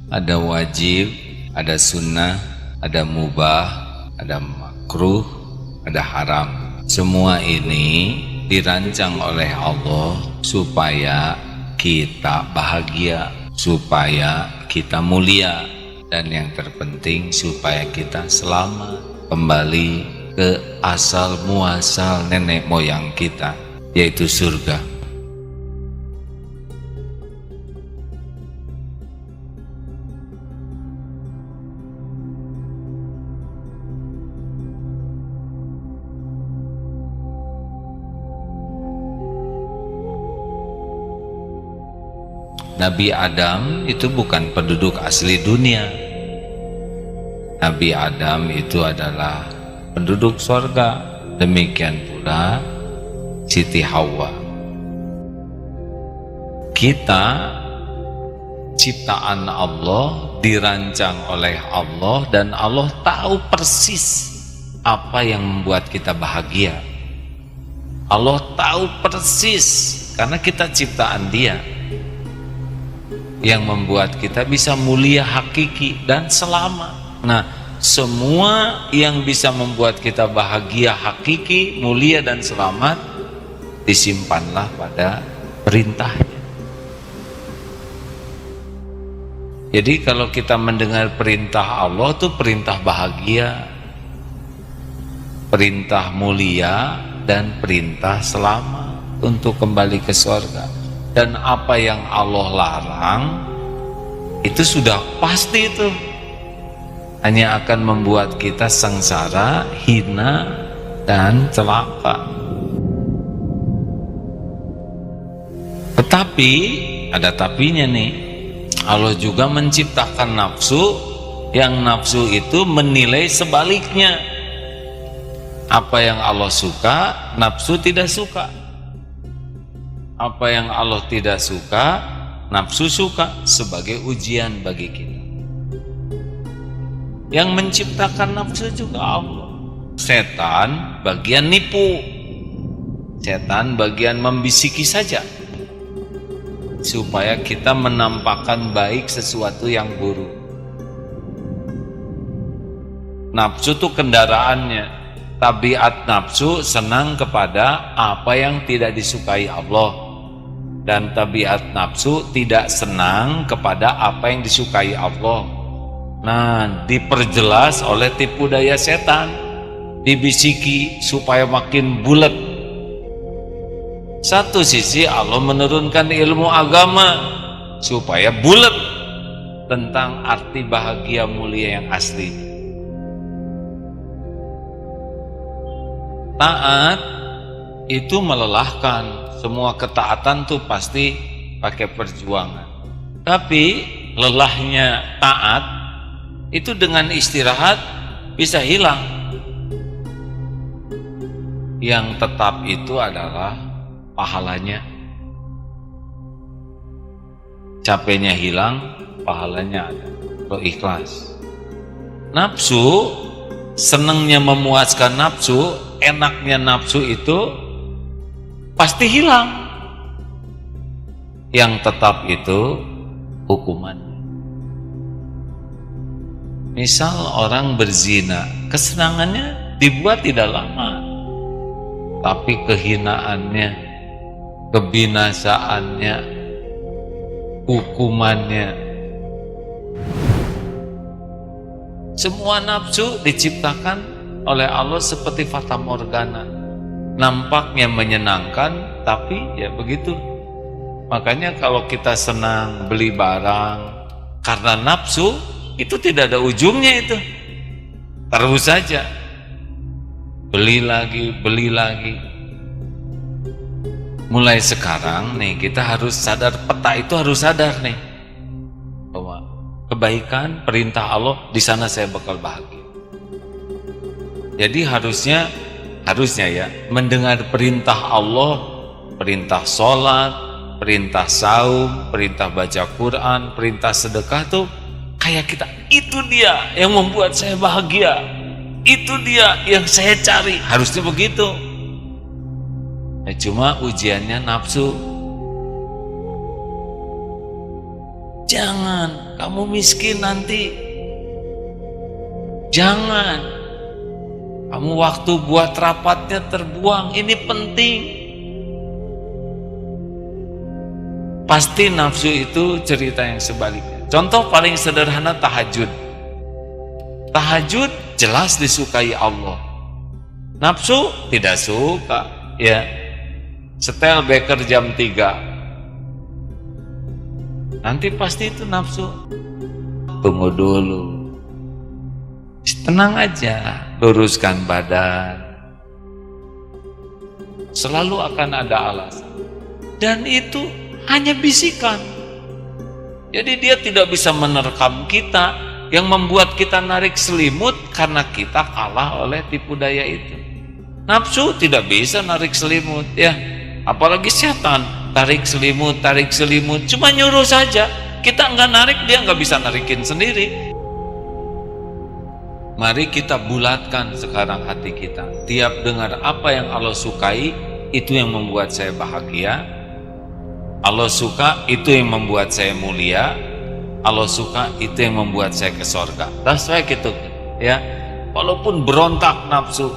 ada wajib, ada sunnah, ada mubah, ada makruh, ada haram. Semua ini dirancang oleh Allah supaya kita bahagia, supaya kita mulia, dan yang terpenting supaya kita selamat kembali ke asal muasal nenek moyang kita, yaitu surga. Nabi Adam itu bukan penduduk asli dunia. Nabi Adam itu adalah penduduk surga. Demikian pula Siti Hawa. Kita ciptaan Allah, dirancang oleh Allah, dan Allah tahu persis apa yang membuat kita bahagia. Allah tahu persis karena kita ciptaan Dia, yang membuat kita bisa mulia hakiki dan selamat. Nah, semua yang bisa membuat kita bahagia hakiki, mulia dan selamat, disimpanlah pada perintahnya. Jadi kalau kita mendengar perintah Allah itu perintah bahagia, perintah mulia, dan perintah selamat untuk kembali ke surga. Dan apa yang Allah larang itu sudah pasti, itu hanya akan membuat kita sengsara, hina, dan celaka. Tetapi ada tapinya nih, Allah juga menciptakan nafsu, yang nafsu itu menilai sebaliknya. Apa yang Allah suka, nafsu tidak suka. Apa yang Allah tidak suka, nafsu suka, sebagai ujian bagi kita. Yang menciptakan nafsu juga Allah. Setan bagian nipu, setan bagian membisiki saja, supaya kita menampakkan baik sesuatu yang buruk. Nafsu itu kendaraannya. Tabiat nafsu senang kepada apa yang tidak disukai Allah, dan tabiat nafsu tidak senang kepada apa yang disukai Allah. Nah, diperjelas oleh tipu daya setan, dibisiki supaya makin bulat. Satu sisi Allah menurunkan ilmu agama supaya bulat tentang arti bahagia mulia yang asli. Taat itu melelahkan. Semua ketaatan tuh pasti pakai perjuangan. Tapi lelahnya taat itu dengan istirahat bisa hilang. Yang tetap itu adalah pahalanya. Capeknya hilang, pahalanya ada. Kalau ikhlas. Nafsu, senangnya memuaskan nafsu, enaknya nafsu itu pasti hilang. Yang tetap itu hukuman. Misal orang berzina, kesenangannya dibuat tidak lama, tapi kehinaannya, kebinasaannya, hukumannya. Semua nafsu diciptakan oleh Allah seperti fata morgana. Nampaknya menyenangkan, tapi ya begitu. Makanya kalau kita senang beli barang karena nafsu, itu tidak ada ujungnya itu. Terus saja beli lagi, beli lagi. Mulai sekarang nih kita harus sadar, peta itu harus sadar nih, bahwa kebaikan perintah Allah, di sana saya bakal bahagia. Jadi harusnya ya mendengar perintah Allah, perintah sholat, perintah saum, perintah baca Quran, perintah sedekah tuh kayak kita, itu dia yang membuat saya bahagia, itu dia yang saya cari, harusnya begitu. Nah, cuma ujiannya nafsu. Jangan, kamu miskin nanti. Jangan, kamu waktu buat rapatnya terbuang. Ini penting. Pasti nafsu itu cerita yang sebaliknya. Contoh paling sederhana, tahajud. Tahajud jelas disukai Allah. Nafsu tidak suka, ya. Setel beker jam 3. Nanti pasti itu nafsu. Tunggu dulu. Tenang aja, luruskan badan. Selalu akan ada alasan. Dan itu hanya bisikan. Jadi dia tidak bisa menerkam kita, yang membuat kita narik selimut karena kita kalah oleh tipu daya itu. Nafsu tidak bisa narik selimut, ya. Apalagi setan, tarik selimut, cuma nyuruh saja. Kita nggak narik, dia nggak bisa narikin sendiri. Mari kita bulatkan sekarang hati kita. Tiap dengar apa yang Allah sukai, itu yang membuat saya bahagia. Allah suka, itu yang membuat saya mulia. Allah suka, itu yang membuat saya ke surga. That's why gitu, ya. Walaupun berontak nafsu,